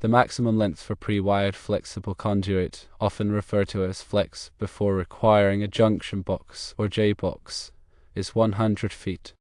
The maximum length for pre-wired flexible conduit, often referred to as flex before requiring a junction box or J-box, is 100 feet.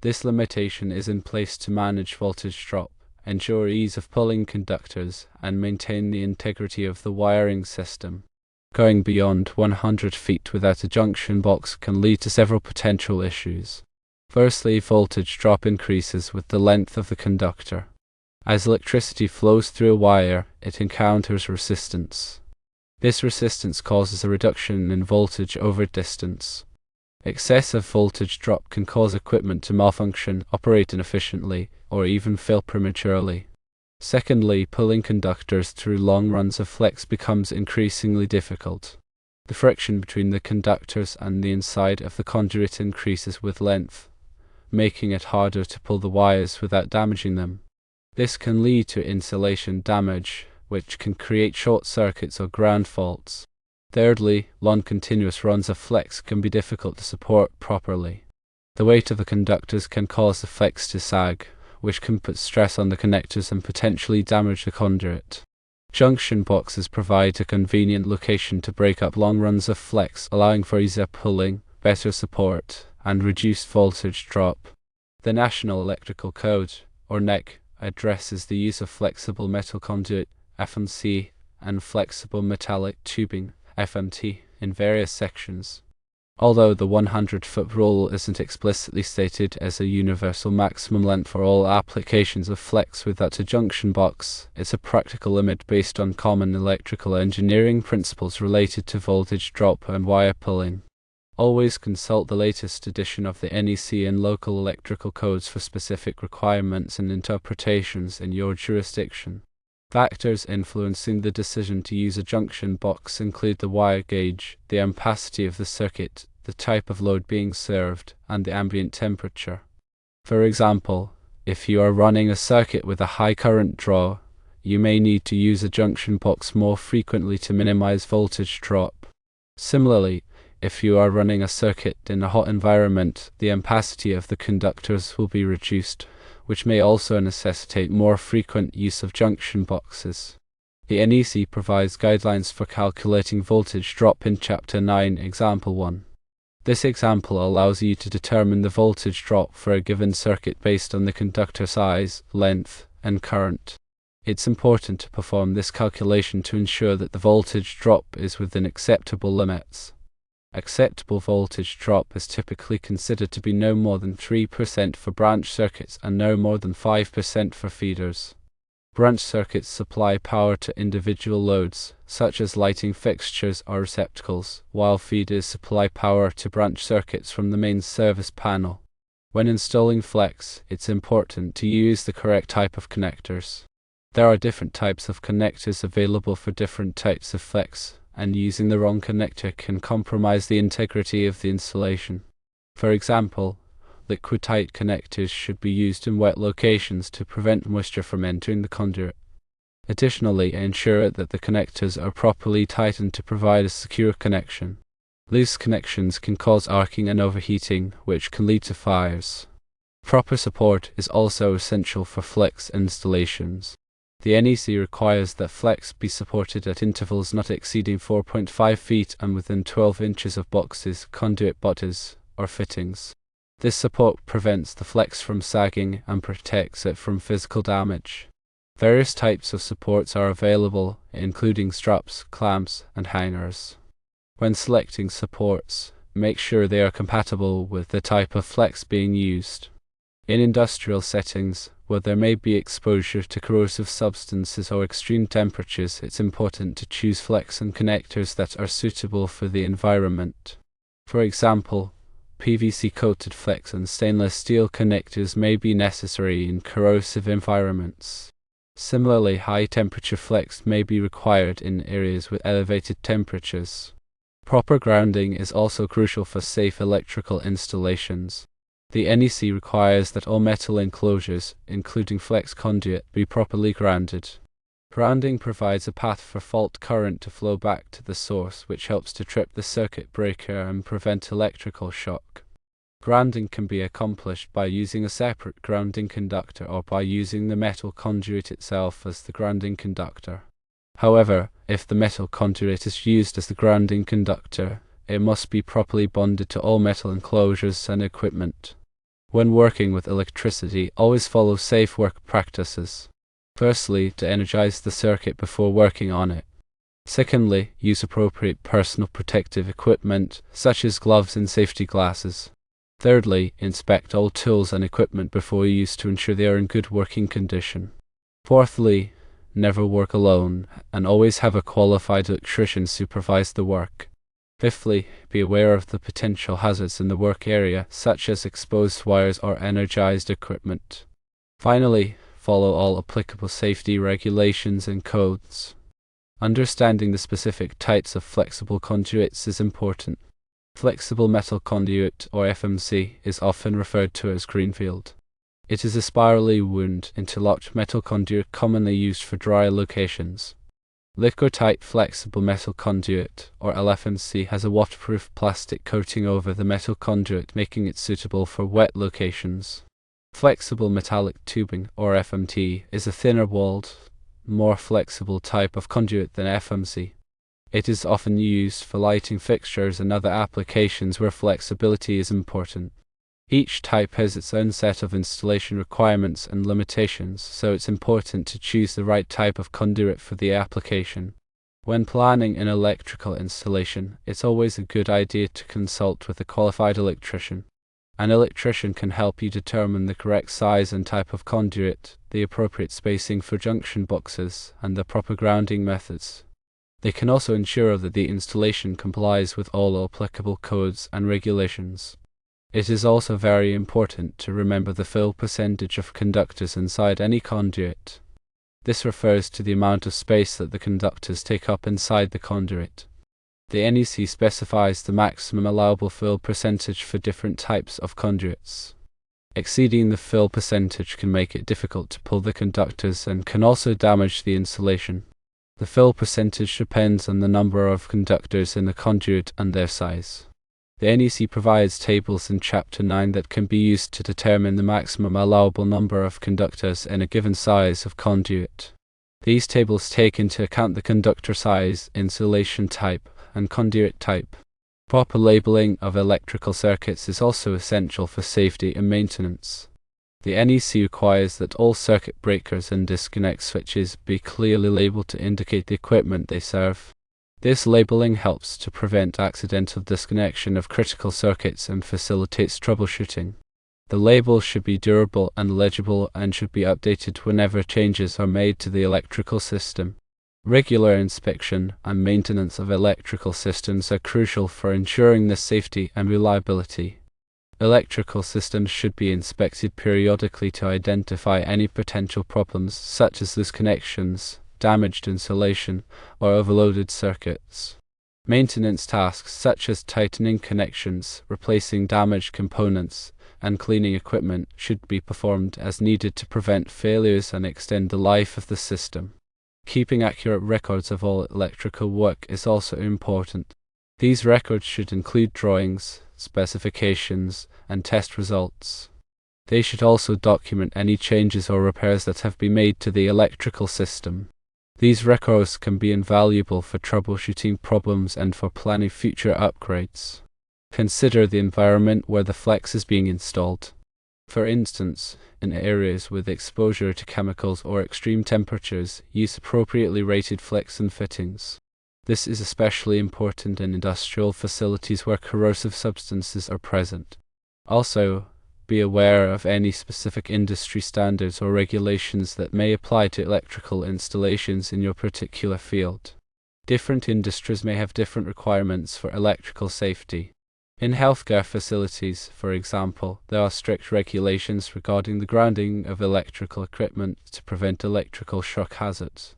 This limitation is in place to manage voltage drop, ensure ease of pulling conductors, and maintain the integrity of the wiring system. Going beyond 100 feet without a junction box can lead to several potential issues. Firstly, voltage drop increases with the length of the conductor. As electricity flows through a wire, it encounters resistance. This resistance causes a reduction in voltage over distance. Excessive voltage drop can cause equipment to malfunction, operate inefficiently, or even fail prematurely. Secondly, pulling conductors through long runs of flex becomes increasingly difficult. The friction between the conductors and the inside of the conduit increases with length, making it harder to pull the wires without damaging them. This can lead to insulation damage, which can create short circuits or ground faults. Thirdly, long continuous runs of flex can be difficult to support properly. The weight of the conductors can cause the flex to sag, which can put stress on the connectors and potentially damage the conduit. Junction boxes provide a convenient location to break up long runs of flex, allowing for easier pulling, better support, and reduced voltage drop. The National Electrical Code, or NEC, addresses the use of flexible metal conduit, FMC, and flexible metallic tubing, FMT, in various sections. Although the 100-foot rule isn't explicitly stated as a universal maximum length for all applications of flex without a junction box, it's a practical limit based on common electrical engineering principles related to voltage drop and wire pulling. Always consult the latest edition of the NEC and local electrical codes for specific requirements and interpretations in your jurisdiction. Factors influencing the decision to use a junction box include the wire gauge, the ampacity of the circuit, the type of load being served, and the ambient temperature. For example, if you are running a circuit with a high current draw, you may need to use a junction box more frequently to minimize voltage drop. Similarly, if you are running a circuit in a hot environment, the ampacity of the conductors will be reduced, which may also necessitate more frequent use of junction boxes. The NEC provides guidelines for calculating voltage drop in Chapter 9, Example 1. This example allows you to determine the voltage drop for a given circuit based on the conductor size, length, and current. It's important to perform this calculation to ensure that the voltage drop is within acceptable limits. Acceptable voltage drop is typically considered to be no more than 3% for branch circuits and no more than 5% for feeders. Branch circuits supply power to individual loads, such as lighting fixtures or receptacles, while feeders supply power to branch circuits from the main service panel. When installing flex, it's important to use the correct type of connectors. There are different types of connectors available for different types of flex, and using the wrong connector can compromise the integrity of the installation. For example, liquid-tight connectors should be used in wet locations to prevent moisture from entering the conduit. Additionally, ensure that the connectors are properly tightened to provide a secure connection. Loose connections can cause arcing and overheating, which can lead to fires. Proper support is also essential for flex installations. The NEC requires that flex be supported at intervals not exceeding 4.5 feet and within 12 inches of boxes, conduit bodies, or fittings. This support prevents the flex from sagging and protects it from physical damage. Various types of supports are available, including straps, clamps, and hangers. When selecting supports, make sure they are compatible with the type of flex being used. In industrial settings, where there may be exposure to corrosive substances or extreme temperatures, it's important to choose flex and connectors that are suitable for the environment. For example, PVC-coated flex and stainless steel connectors may be necessary in corrosive environments. Similarly, high-temperature flex may be required in areas with elevated temperatures. Proper grounding is also crucial for safe electrical installations. The NEC requires that all metal enclosures, including flex conduit, be properly grounded. Grounding provides a path for fault current to flow back to the source, which helps to trip the circuit breaker and prevent electrical shock. Grounding can be accomplished by using a separate grounding conductor or by using the metal conduit itself as the grounding conductor. However, if the metal conduit is used as the grounding conductor, it must be properly bonded to all metal enclosures and equipment. When working with electricity, always follow safe work practices. Firstly, to energize the circuit before working on it. Secondly, use appropriate personal protective equipment, such as gloves and safety glasses. Thirdly, inspect all tools and equipment before use to ensure they are in good working condition. Fourthly, never work alone, and always have a qualified electrician supervise the work. Fifthly, be aware of the potential hazards in the work area, such as exposed wires or energized equipment. Finally, follow all applicable safety regulations and codes. Understanding the specific types of flexible conduits is important. Flexible metal conduit, or FMC, is often referred to as greenfield. It is a spirally wound, interlocked metal conduit commonly used for dry locations. Liquor-tight flexible metal conduit, or LFMC, has a waterproof plastic coating over the metal conduit, making it suitable for wet locations. Flexible metallic tubing, or FMT, is a thinner-walled, more flexible type of conduit than FMC. It is often used for lighting fixtures and other applications where flexibility is important. Each type has its own set of installation requirements and limitations, so it's important to choose the right type of conduit for the application. When planning an electrical installation, it's always a good idea to consult with a qualified electrician. An electrician can help you determine the correct size and type of conduit, the appropriate spacing for junction boxes, and the proper grounding methods. They can also ensure that the installation complies with all applicable codes and regulations. It is also very important to remember the fill percentage of conductors inside any conduit. This refers to the amount of space that the conductors take up inside the conduit. The NEC specifies the maximum allowable fill percentage for different types of conduits. Exceeding the fill percentage can make it difficult to pull the conductors and can also damage the insulation. The fill percentage depends on the number of conductors in the conduit and their size. The NEC provides tables in Chapter 9 that can be used to determine the maximum allowable number of conductors in a given size of conduit. These tables take into account the conductor size, insulation type, and conduit type. Proper labeling of electrical circuits is also essential for safety and maintenance. The NEC requires that all circuit breakers and disconnect switches be clearly labeled to indicate the equipment they serve. This labeling helps to prevent accidental disconnection of critical circuits and facilitates troubleshooting. The label should be durable and legible and should be updated whenever changes are made to the electrical system. Regular inspection and maintenance of electrical systems are crucial for ensuring their safety and reliability. Electrical systems should be inspected periodically to identify any potential problems, such as loose connections, damaged insulation, or overloaded circuits. Maintenance tasks such as tightening connections, replacing damaged components, and cleaning equipment should be performed as needed to prevent failures and extend the life of the system. Keeping accurate records of all electrical work is also important. These records should include drawings, specifications, and test results. They should also document any changes or repairs that have been made to the electrical system. These records can be invaluable for troubleshooting problems and for planning future upgrades. Consider the environment where the flex is being installed. For instance, in areas with exposure to chemicals or extreme temperatures, use appropriately rated flex and fittings. This is especially important in industrial facilities where corrosive substances are present. Also, be aware of any specific industry standards or regulations that may apply to electrical installations in your particular field. Different industries may have different requirements for electrical safety. In healthcare facilities, for example, there are strict regulations regarding the grounding of electrical equipment to prevent electrical shock hazards.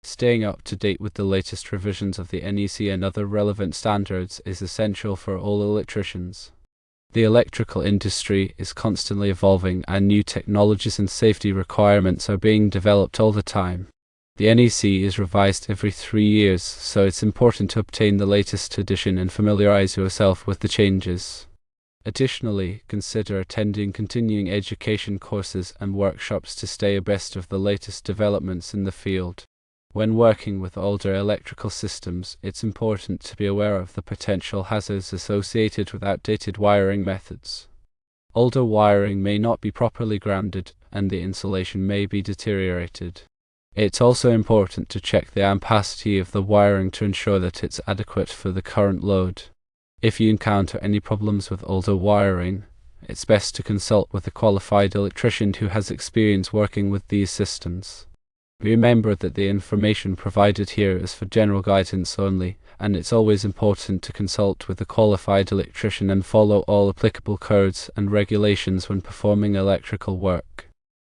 Staying up to date with the latest revisions of the NEC and other relevant standards is essential for all electricians. The electrical industry is constantly evolving and new technologies and safety requirements are being developed all the time. The NEC is revised every 3 years, so it's important to obtain the latest edition and familiarize yourself with the changes. Additionally, consider attending continuing education courses and workshops to stay abreast of the latest developments in the field. When working with older electrical systems, it's important to be aware of the potential hazards associated with outdated wiring methods. Older wiring may not be properly grounded, and the insulation may be deteriorated. It's also important to check the ampacity of the wiring to ensure that it's adequate for the current load. If you encounter any problems with older wiring, it's best to consult with a qualified electrician who has experience working with these systems. Remember that the information provided here is for general guidance only, and it's always important to consult with a qualified electrician and follow all applicable codes and regulations when performing electrical work.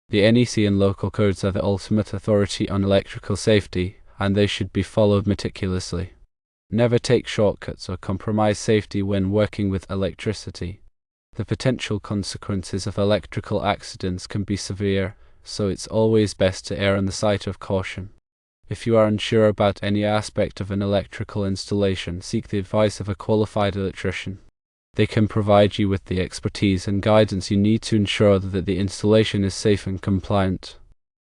The NEC and local codes are the ultimate authority on electrical safety, and they should be followed meticulously. Never take shortcuts or compromise safety when working with electricity. The potential consequences of electrical accidents can be severe, so it's always best to err on the side of caution. If you are unsure about any aspect of an electrical installation, seek the advice of a qualified electrician. They can provide you with the expertise and guidance you need to ensure that the installation is safe and compliant.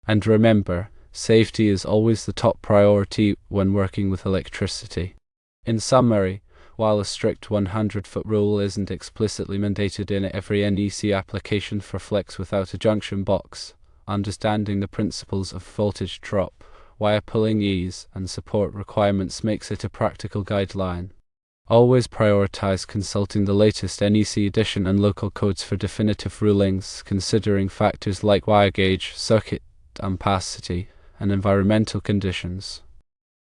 And remember, safety is always the top priority when working with electricity. In summary, while a strict 100-foot rule isn't explicitly mandated in every NEC application for flex without a junction box, understanding the principles of voltage drop, wire pulling ease, and support requirements makes it a practical guideline. Always prioritize consulting the latest NEC edition and local codes for definitive rulings, considering factors like wire gauge, circuit ampacity, and environmental conditions.